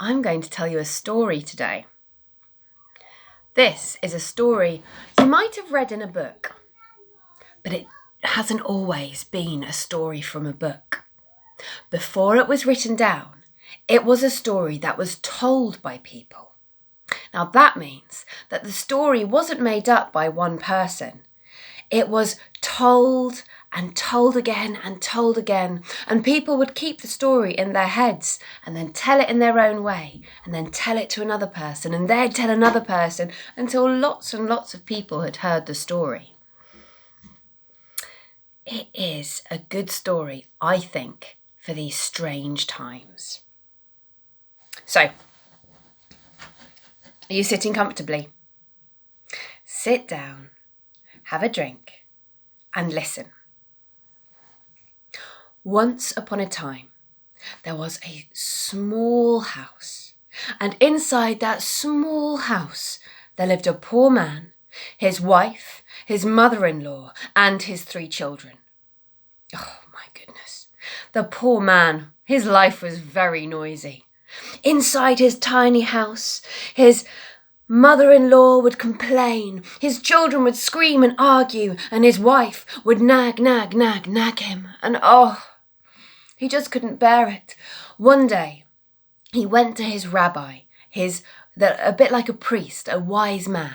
I'm going to tell you a story today. This is a story you might have read in a book, but it hasn't always been a story from a book. Before it was written down, it was a story that was told by people. Now that means that the story wasn't made up by one person. It was told and told again and told again, and people would keep the story in their heads and then tell it in their own way and then tell it to another person and they'd tell another person until lots and lots of people had heard the story. It is a good story, I think, for these strange times. So, are you sitting comfortably? Sit down, have a drink, and listen. Once upon a time, there was a small house, and inside that small house, there lived a poor man, his wife, his mother-in-law, and his 3 children. Oh my goodness. The poor man, his life was very noisy. Inside his tiny house, his mother-in-law would complain, his children would scream and argue, and his wife would nag him. And he just couldn't bear it. One day, he went to his rabbi, a bit like a priest, a wise man.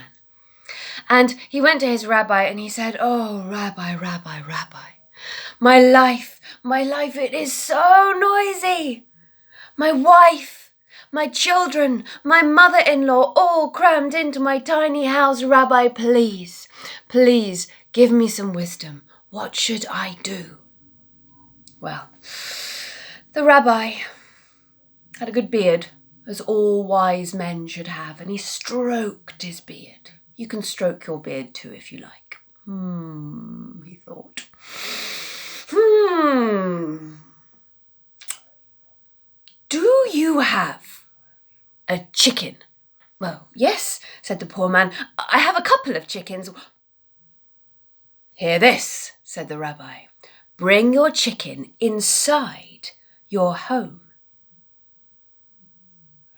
And he went to his rabbi and he said, "Oh, Rabbi, my life, it is so noisy. My wife, my children, my mother-in-law, all crammed into my tiny house. Rabbi, please give me some wisdom. What should I do?" Well, the rabbi had a good beard, as all wise men should have, and he stroked his beard. You can stroke your beard too if you like. He thought. Do you have a chicken? "Well, yes," said the poor man. "I have a couple of chickens." "Hear this," said the rabbi. "Bring your chicken inside your home."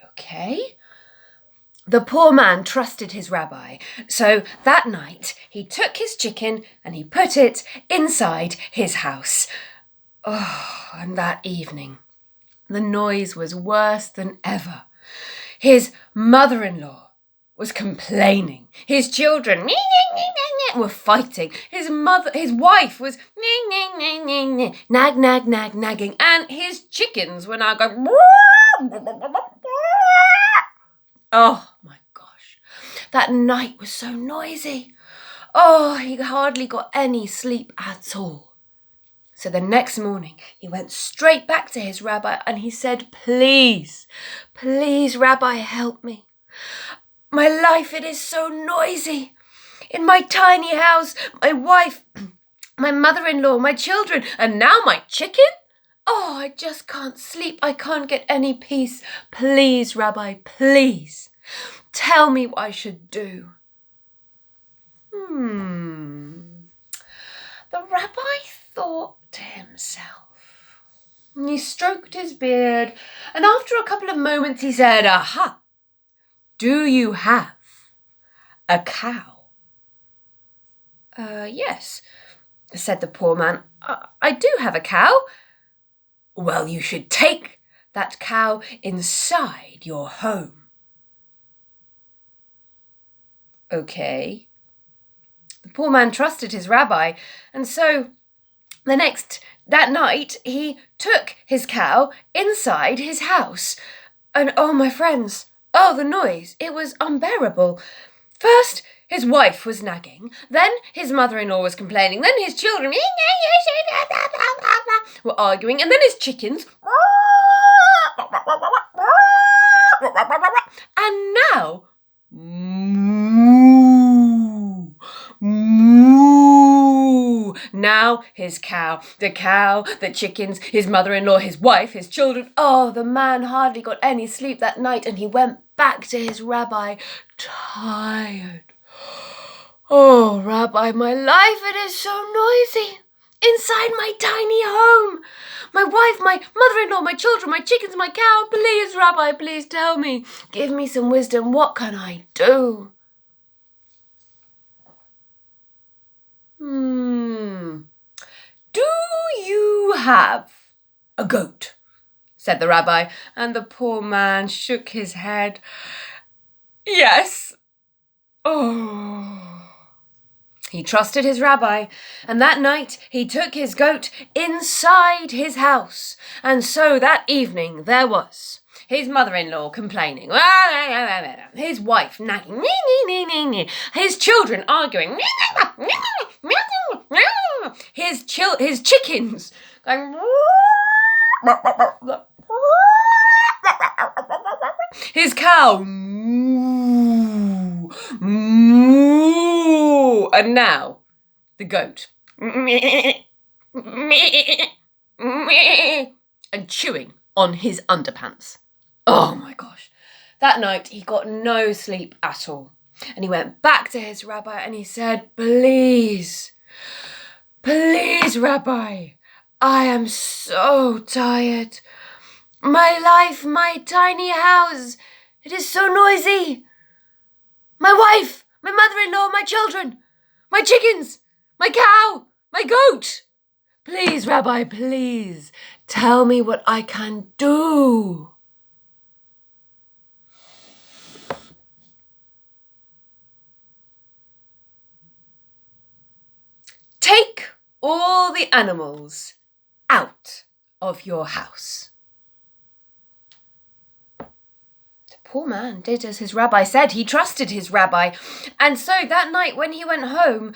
Okay. The poor man trusted his rabbi, so that night he took his chicken and he put it inside his house. And that evening, the noise was worse than ever. His mother-in-law was complaining. His children were fighting. His wife was nagging, and his chickens were now going. Oh my gosh, that night was so noisy. He hardly got any sleep at all. So the next morning, he went straight back to his rabbi and he said, Please, Rabbi, help me. My life, it is so noisy. In my tiny house, my wife, my mother-in-law, my children, and now my chicken? I just can't sleep. I can't get any peace. Please, Rabbi, please, tell me what I should do. The rabbi thought to himself. He stroked his beard, and after a couple of moments he said, "Aha! Do you have a cow?" Yes," said the poor man. I do have a cow." "Well, you should take that cow inside your home." Okay. The poor man trusted his rabbi, and so that night he took his cow inside his house. And my friends, the noise, it was unbearable. First, his wife was nagging, then his mother-in-law was complaining, then his children were arguing, and then his chickens. And now, now his cow, the chickens, his mother-in-law, his wife, his children. The man hardly got any sleep that night, and he went back to his rabbi tired. "Oh, Rabbi, my life, it is so noisy. inside my tiny home. My wife, my mother-in-law, my children, my chickens, my cow. Please, Rabbi, please tell me. Give me some wisdom. What can I do? Do you have a goat? Said the rabbi, and the poor man shook his head. Yes. Oh. He trusted his rabbi, and that night he took his goat inside his house. And so that evening there was his mother-in-law complaining, his wife nagging, his children arguing, his chickens going, his cow, moo, moo, and now the goat, and chewing on his underpants. Oh my gosh. That night he got no sleep at all. And he went back to his rabbi and he said, please, Rabbi, I am so tired. My life, my tiny house, it is so noisy. My wife, my mother-in-law, my children, my chickens, my cow, my goat. Please, Rabbi, please, tell me what I can do. Take all the animals out of your house. Poor man did as his rabbi said. He trusted his rabbi. And so that night when he went home,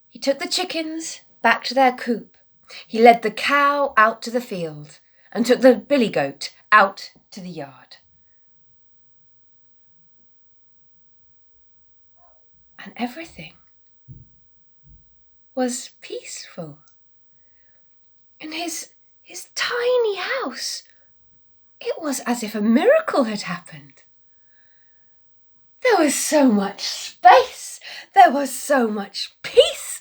he took the chickens back to their coop. He led the cow out to the field and took the billy goat out to the yard. And everything was peaceful. In his tiny house, it was as if a miracle had happened. There was so much space. There was so much peace.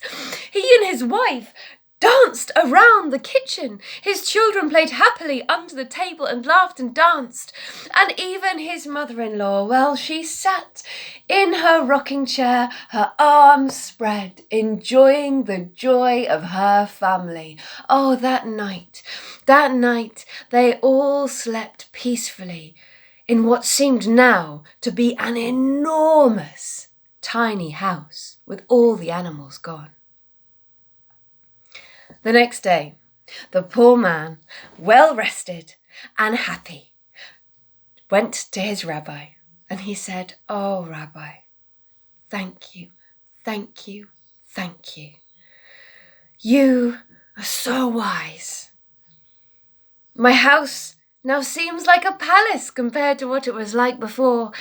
He and his wife danced around the kitchen. His children played happily under the table and laughed and danced. And even his mother-in-law, well, she sat in her rocking chair, her arms spread, enjoying the joy of her family. Oh, that night, they all slept peacefully in what seemed now to be an enormous, tiny house with all the animals gone. The next day, the poor man, well rested and happy, went to his rabbi and he said, "Oh, Rabbi, thank you, thank you, thank you. You are so wise. My house now seems like a palace compared to what it was like before,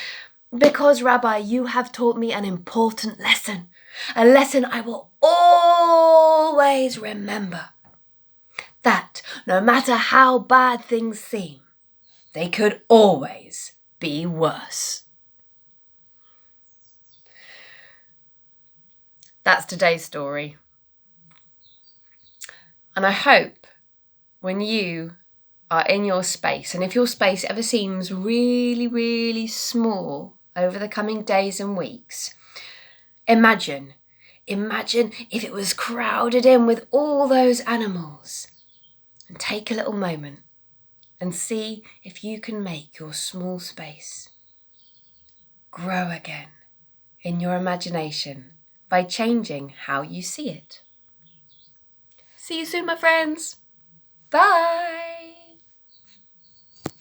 because, Rabbi, you have taught me an important lesson, a lesson I will always remember, that no matter how bad things seem, they could always be worse." That's today's story. And I hope when you are in your space, and if your space ever seems really, really small over the coming days and weeks, imagine if it was crowded in with all those animals. And take a little moment and see if you can make your small space grow again in your imagination by changing how you see it. See you soon, my friends. Bye.